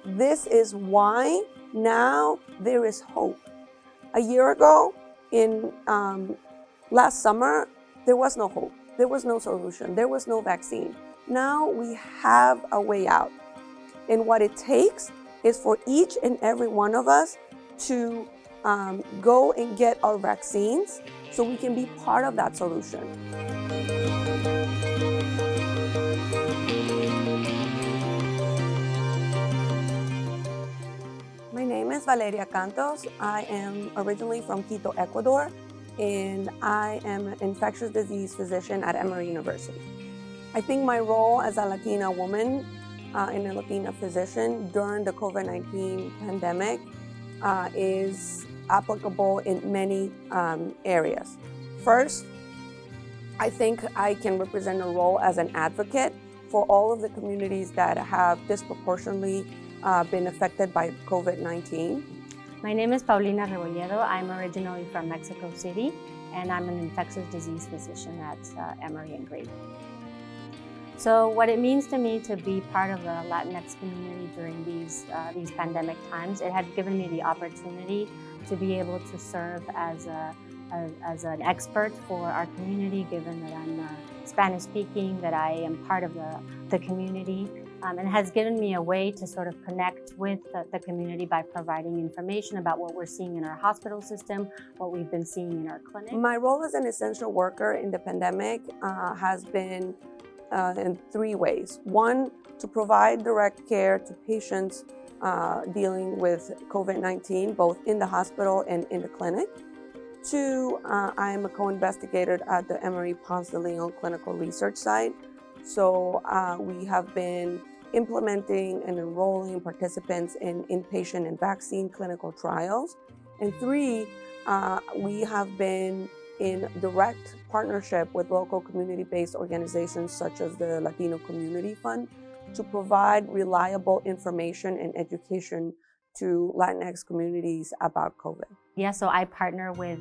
this is why now there is hope. A year ago, in last summer, there was no hope. There was no solution. There was no vaccine. Now we have a way out. And what it takes is for each and every one of us to go and get our vaccines so we can be part of that solution. My name is Valeria Cantos. I am originally from Quito, Ecuador, and I am an infectious disease physician at Emory University. I think my role as a Latina woman and a Latina physician during the COVID-19 pandemic is applicable in many areas. First, I think I can represent a role as an advocate for all of the communities that have disproportionately been affected by COVID-19. My name is Paulina Rebolledo. I'm originally from Mexico City, and I'm an infectious disease physician at Emory and Grady. So what it means to me to be part of the Latinx community during these pandemic times, it had given me the opportunity to be able to serve as an expert for our community, given that I'm Spanish speaking, that I am part of the community. And it has given me a way to sort of connect with the community by providing information about what we're seeing in our hospital system, what we've been seeing in our clinic. My role as an essential worker in the pandemic has been in three ways. One, to provide direct care to patients dealing with COVID-19, both in the hospital and in the clinic. Two, I am a co-investigator at the Emory Ponce de Leon Clinical Research Site. So we have been implementing and enrolling participants in inpatient and vaccine clinical trials. And three, we have been in direct partnership with local community-based organizations such as the Latino Community Fund to provide reliable information and education to Latinx communities about COVID. Yeah, so I partner with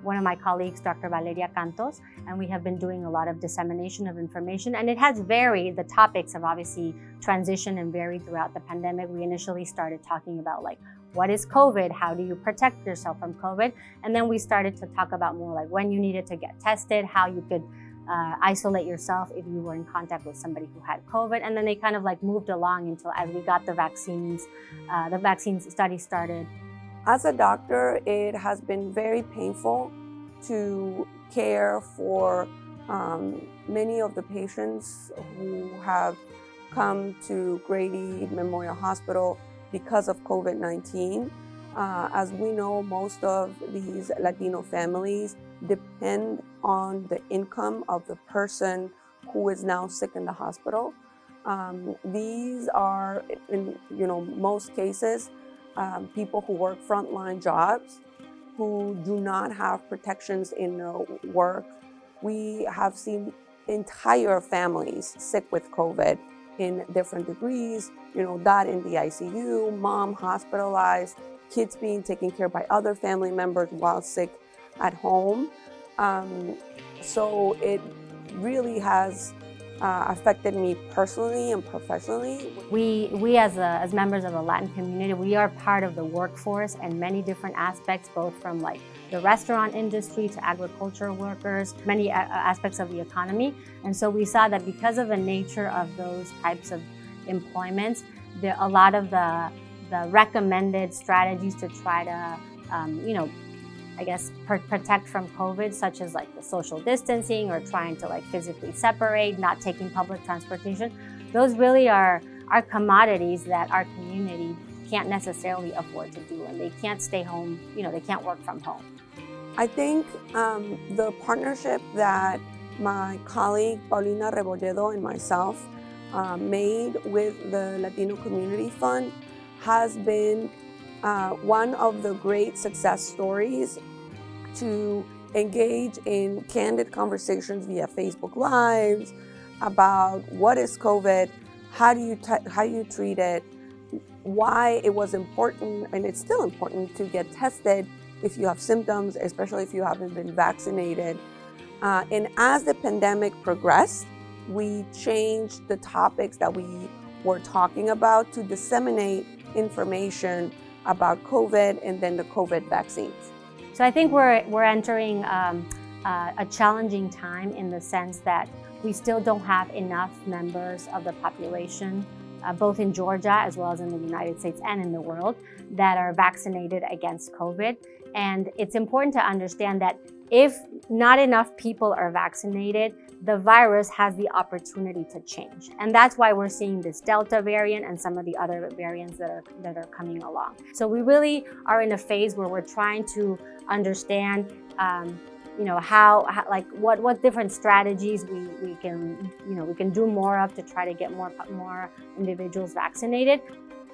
one of my colleagues, Dr. Valeria Cantos, and we have been doing a lot of dissemination of information, and it has varied. The topics have obviously transitioned and varied throughout the pandemic. We initially started talking about what is COVID? How do you protect yourself from COVID? And then we started to talk about more like when you needed to get tested, how you could isolate yourself if you were in contact with somebody who had COVID. And then they kind of moved along until as we got the vaccine study started. As a doctor, it has been very painful to care for many of the patients who have come to Grady Memorial Hospital because of COVID-19. As we know, most of these Latino families depend on the income of the person who is now sick in the hospital. These are, in most cases, people who work frontline jobs, who do not have protections in their work. We have seen entire families sick with COVID in different degrees, dad in the ICU, mom hospitalized, kids being taken care of by other family members while sick at home. So it really has affected me personally and professionally. We as members of the Latin community, we are part of the workforce in many different aspects, both from the restaurant industry to agricultural workers, many aspects of the economy. And so we saw that because of the nature of those types of employments, a lot of the recommended strategies to try to, protect from COVID, such as the social distancing or trying to physically separate, not taking public transportation, those really are commodities that our community can't necessarily afford to do, and they can't stay home, they can't work from home. I think the partnership that my colleague Paulina Rebolledo and myself made with the Latino Community Fund has been one of the great success stories to engage in candid conversations via Facebook Lives about what is COVID, how do you treat it, why it was important, and it's still important to get tested if you have symptoms, especially if you haven't been vaccinated. And as the pandemic progressed, we changed the topics that we were talking about to disseminate information about COVID and then the COVID vaccines? So I think we're entering a challenging time in the sense that we still don't have enough members of the population, both in Georgia as well as in the United States and in the world, that are vaccinated against COVID. And it's important to understand that if not enough people are vaccinated, the virus has the opportunity to change. And that's why we're seeing this Delta variant and some of the other variants that are coming along. So we really are in a phase where we're trying to understand what different strategies we can do more of to try to get more individuals vaccinated.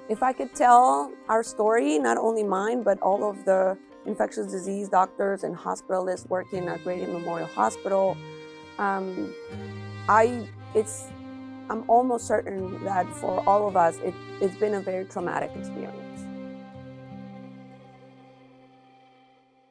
If I could tell our story, not only mine, but all of the infectious disease doctors and hospitalists working at Grady Memorial Hospital, I'm almost certain that for all of us, it's been a very traumatic experience.